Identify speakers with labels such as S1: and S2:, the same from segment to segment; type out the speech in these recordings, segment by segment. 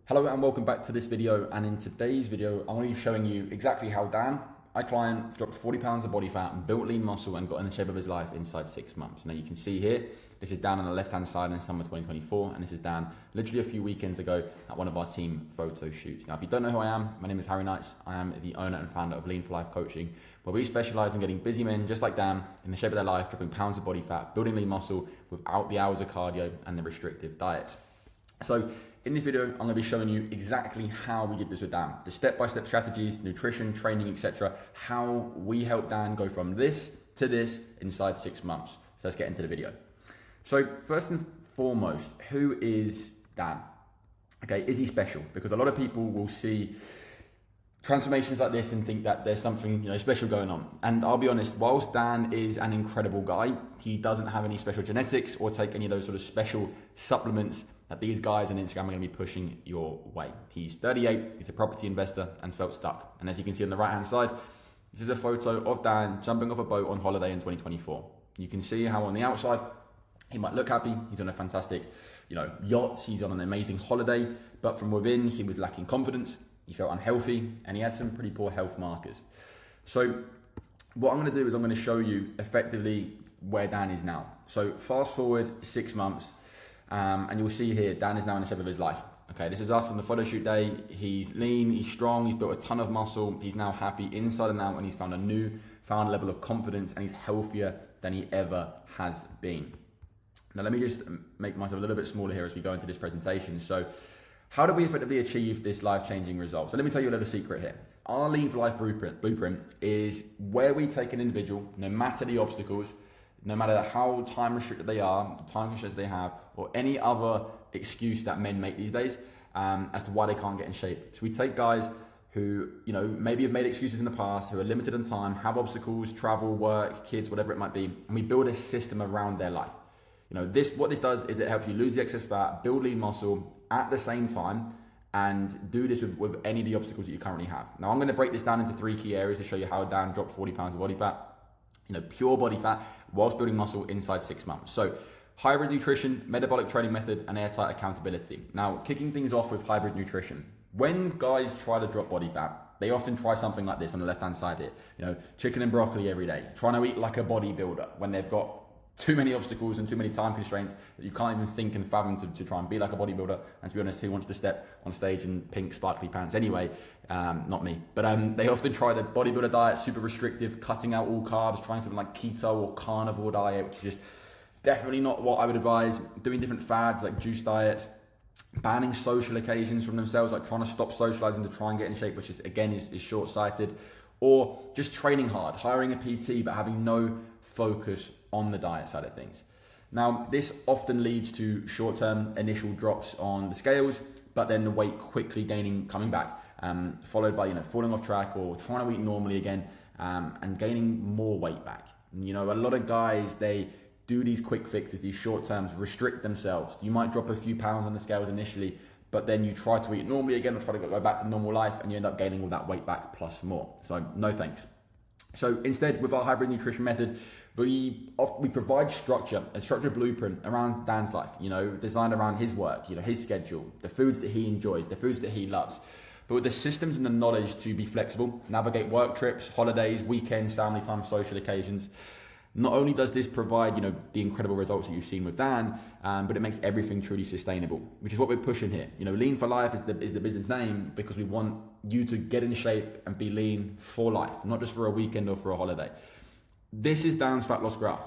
S1: Hello and welcome back to this video, and in today's video I'm going to be showing you exactly how Dan, my client, dropped 40 pounds of body fat and built lean muscle and got in the shape of his life inside 6 months. Now you can see here, this is Dan on the left hand side in summer 2024, and this is Dan literally a few weekends ago at one of our team photo shoots. Now if you don't know who I am, my name is Harry Knights. I am the owner and founder of Lean for Life Coaching, where we specialise in getting busy men just like Dan in the shape of their life, dropping pounds of body fat, building lean muscle without the hours of cardio and the restrictive diets. So in this video, I'm going to be showing you exactly how we did this with Dan, the step-by-step strategies, nutrition, training, etc. How we helped Dan go from this to this inside 6 months. So let's get into the video. So first and foremost, who is Dan? Okay, is he special? Because a lot of people will see transformations like this and think that there's something special going on. And I'll be honest, whilst Dan is an incredible guy, he doesn't have any special genetics or take any of those sort of special supplements that these guys on Instagram are going to be pushing your way. He's 38, he's a property investor and felt stuck. And as you can see on the right hand side, this is a photo of Dan jumping off a boat on holiday in 2024. You can see how on the outside, he might look happy, he's on a fantastic yacht, he's on an amazing holiday, but from within he was lacking confidence, he felt unhealthy, and he had some pretty poor health markers. So what I'm going to do is I'm going to show you effectively where Dan is now. So fast forward 6 months, and you'll see here, Dan is now in the shape of his life. Okay, this is us on the photo shoot day. He's lean, he's strong, he's built a ton of muscle, he's now happy inside and out, and he's found a newfound level of confidence, and he's healthier than he ever has been. Now let me just make myself a little bit smaller here as we go into this presentation. So how do we effectively achieve this life-changing result? So let me tell you a little secret here. Our Lean for Life blueprint is where we take an individual, no matter the obstacles, no matter how time restricted they are, the time constraints they have, or any other excuse that men make these days as to why they can't get in shape. So we take guys who maybe have made excuses in the past, who are limited in time, have obstacles, travel, work, kids, whatever it might be, and we build a system around their life. What this does is it helps you lose the excess fat, build lean muscle at the same time, and do this with any of the obstacles that you currently have. Now I'm going to break this down into 3 key areas to show you how Dan dropped 40 pounds of body fat, pure body fat, whilst building muscle inside 6 months. So hybrid nutrition, metabolic training method, and airtight accountability. Now, kicking things off with hybrid nutrition. When guys try to drop body fat, they often try something like this on the left-hand side here. Chicken and broccoli every day, trying to eat like a bodybuilder when they've got too many obstacles and too many time constraints that you can't even think and fathom to try and be like a bodybuilder. And to be honest, who wants to step on stage in pink sparkly pants anyway? Not me. But they often try the bodybuilder diet, super restrictive, cutting out all carbs, trying something like keto or carnivore diet, which is just definitely not what I would advise. Doing different fads like juice diets, banning social occasions from themselves, like trying to stop socializing to try and get in shape, which is short-sighted, or just training hard, hiring a PT, but having no focus on the diet side of things. Now, this often leads to short-term initial drops on the scales, but then the weight quickly coming back, followed by falling off track or trying to eat normally again, and gaining more weight back. A lot of guys, they do these quick fixes, these short terms, restrict themselves. You might drop a few pounds on the scales initially, but then you try to eat normally again or try to go back to normal life, and you end up gaining all that weight back plus more. So no thanks. So instead, with our hybrid nutrition method, we provide structure, a structured blueprint around Dan's life, designed around his work, his schedule, the foods that he enjoys, the foods that he loves, but with the systems and the knowledge to be flexible, navigate work trips, holidays, weekends, family time, social occasions. Not only does this provide, the incredible results that you've seen with Dan, but it makes everything truly sustainable, which is what we're pushing here. Lean for Life is the business name because we want you to get in shape and be lean for life, not just for a weekend or for a holiday. This is Dan's fat loss graph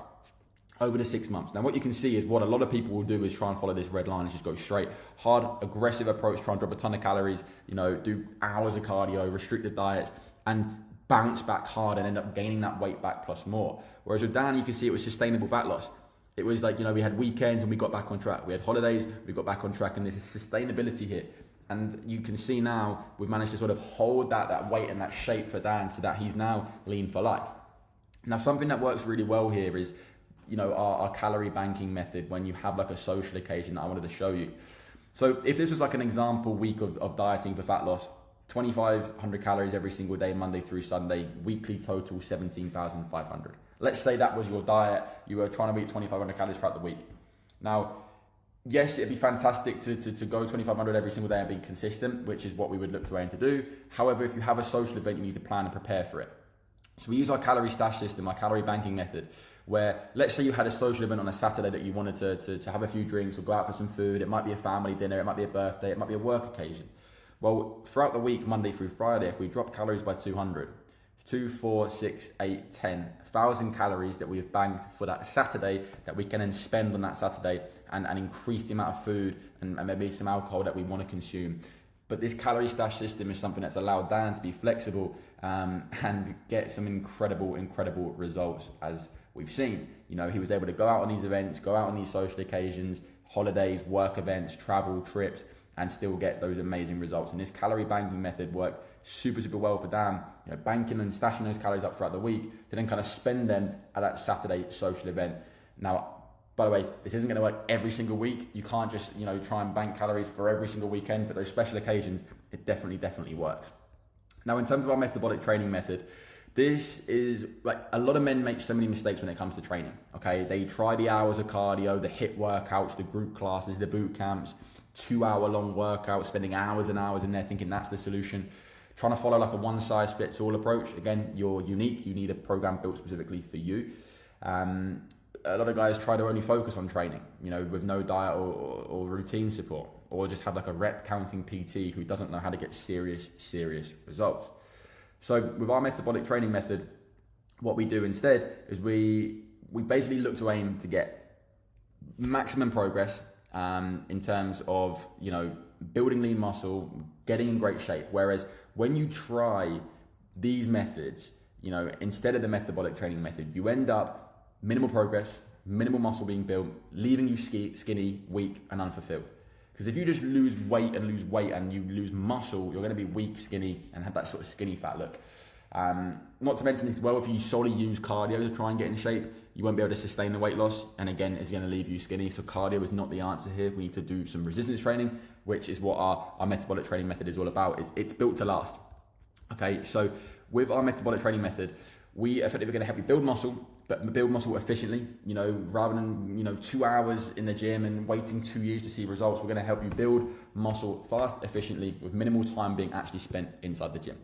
S1: over the 6 months. Now, what you can see is what a lot of people will do is try and follow this red line and just go straight, hard, aggressive approach, try and drop a ton of calories, do hours of cardio, restricted diets, and bounce back hard and end up gaining that weight back plus more. Whereas with Dan, you can see it was sustainable fat loss. It was like, we had weekends and we got back on track. We had holidays, we got back on track, and there's a sustainability here. And you can see now we've managed to sort of hold that weight and that shape for Dan so that he's now lean for life. Now, something that works really well here is, our calorie banking method when you have like a social occasion that I wanted to show you. So if this was like an example week of dieting for fat loss, 2,500 calories every single day, Monday through Sunday, weekly total 17,500. Let's say that was your diet. You were trying to eat 2,500 calories throughout the week. Now, yes, it'd be fantastic to go 2,500 every single day and be consistent, which is what we would look to aim to do. However, if you have a social event, you need to plan and prepare for it. So we use our calorie stash system, our calorie banking method, where let's say you had a social event on a Saturday that you wanted to have a few drinks or go out for some food. It might be a family dinner, it might be a birthday, it might be a work occasion. Well, throughout the week, Monday through Friday, if we drop calories by 200, 2, 4, 6, 8, 10, 1,000 calories that we've banked for that Saturday that we can then spend on that Saturday and increase the amount of food and maybe some alcohol that we want to consume. But this calorie stash system is something that's allowed Dan to be flexible and get some incredible results, as we've seen. You know, he was able to go out on these events, go out on these social occasions, holidays, work events, travel, trips, and still get those amazing results. And this calorie banking method worked super well for Dan, you know, banking and stashing those calories up throughout the week to then kind of spend them at that Saturday social event. Now, by the way, this isn't going to work every single week. You can't just, you know, try and bank calories for every single weekend, but those special occasions, it definitely works. Now, in terms of our metabolic training method, this is like a lot of men make so many mistakes when it comes to training. Okay, they try the hours of cardio, the HIIT workouts, the group classes, the boot camps, 2-hour-long workouts, spending hours and hours in there thinking that's the solution. Trying to follow like a one-size-fits-all approach. Again, you're unique. You need a program built specifically for you. A lot of guys try to only focus on training, you know, with no diet or routine support, or just have like a rep counting PT who doesn't know how to get serious results. So with our metabolic training method, what we do instead is we basically look to aim to get maximum progress in terms of, you know, building lean muscle, getting in great shape. Whereas when you try these methods, you know, instead of the metabolic training method, you end up minimal progress, minimal muscle being built, leaving you skinny, weak, and unfulfilled. Because if you just lose weight and you lose muscle, you're going to be weak, skinny, and have that sort of skinny fat look. Not to mention as well, if you solely use cardio to try and get in shape, you won't be able to sustain the weight loss, and again, it's going to leave you skinny. So cardio is not the answer here. We need to do some resistance training, which is what our metabolic training method is all about. It's built to last. Okay, so with our metabolic training method, we effectively going to help you build muscle, but build muscle efficiently. You know, rather than, you know, 2 hours in the gym and waiting 2 years to see results, we're going to help you build muscle fast, efficiently, with minimal time being actually spent inside the gym.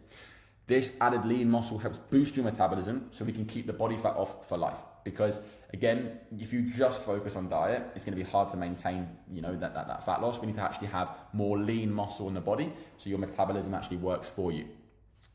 S1: This added lean muscle helps boost your metabolism so we can keep the body fat off for life. Because again, if you just focus on diet, it's going to be hard to maintain, you know, that fat loss. We need to actually have more lean muscle in the body so your metabolism actually works for you.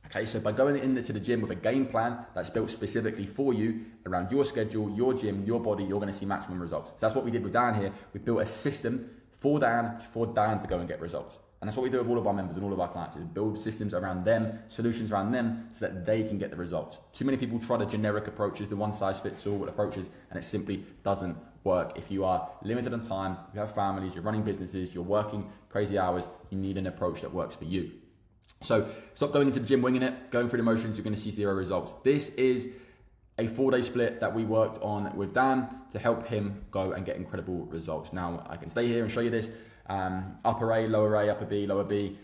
S1: Okay, so by going into the gym with a game plan that's built specifically for you around your schedule, your gym, your body, you're going to see maximum results. So that's what we did with Dan here. We built a system for Dan to go and get results. And that's what we do with all of our members and all of our clients, is build systems around them, solutions around them, so that they can get the results. Too many people try the generic approaches, the one-size-fits-all approaches, and it simply doesn't work. If you are limited on time, you have families, you're running businesses, you're working crazy hours, you need an approach that works for you. So stop going into the gym winging it, going through the motions, you're going to see zero results. This is a 4-day split that we worked on with Dan to help him go and get incredible results. Now, I can stay here and show you this. Upper A, upper B, lower B,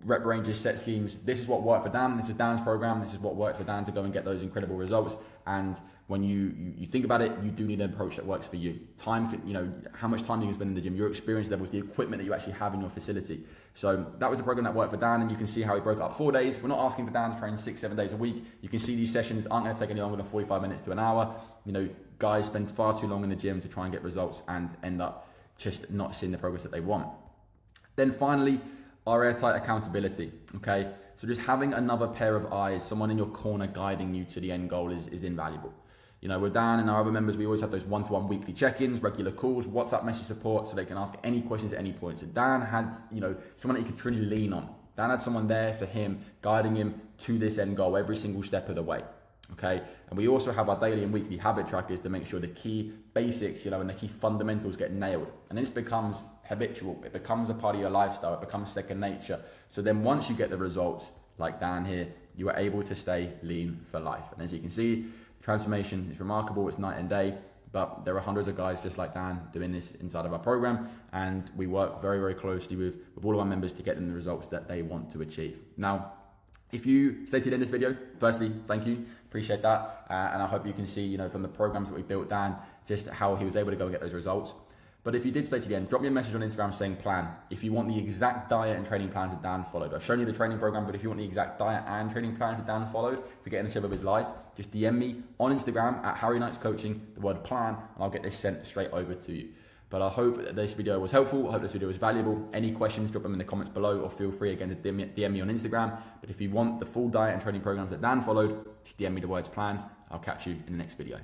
S1: rep ranges, set schemes. This is what worked for Dan. This is Dan's program. This is what worked for Dan to go and get those incredible results. And when you think about it, you do need an approach that works for you. Time, you know, how much time you can spend in the gym, your experience levels, the equipment that you actually have in your facility. So that was the program that worked for Dan, and you can see how he broke it up 4 days. We're not asking for Dan to train 6-7 days a week. You can see these sessions aren't going to take any longer than 45 minutes to an hour. You know, guys spend far too long in the gym to try and get results and end up just not seeing the progress that they want. Then finally, our airtight accountability, okay? So just having another pair of eyes, someone in your corner guiding you to the end goal is invaluable. You know, with Dan and our other members, we always have those one-to-one weekly check-ins, regular calls, WhatsApp message support, so they can ask any questions at any point. So Dan had, you know, someone that he could truly lean on. Dan had someone there for him, guiding him to this end goal every single step of the way. Okay, and we also have our daily and weekly habit trackers to make sure the key basics, you know, and the key fundamentals get nailed. And this becomes habitual. It becomes a part of your lifestyle. It becomes second nature. So then once you get the results, like Dan here, you are able to stay lean for life. And as you can see, the transformation is remarkable. It's night and day. But there are hundreds of guys just like Dan doing this inside of our program. And we work very, very closely with all of our members to get them the results that they want to achieve. Now, if you stayed to the end of this video, firstly, thank you, appreciate that. And I hope you can see, you know, from the programs that we built, Dan, just how he was able to go and get those results. But if you did stay to the end, drop me a message on Instagram saying plan. If you want the exact diet and training plans that Dan followed. I've shown you the training program, but if you want the exact diet and training plans that Dan followed to get in the shape of his life, just DM me on Instagram at Harry Knights Coaching, the word plan, and I'll get this sent straight over to you. But I hope that this video was helpful. I hope this video was valuable. Any questions, drop them in the comments below, or feel free again to DM me on Instagram. But if you want the full diet and training programs that Dan followed, just DM me the words plan. I'll catch you in the next video.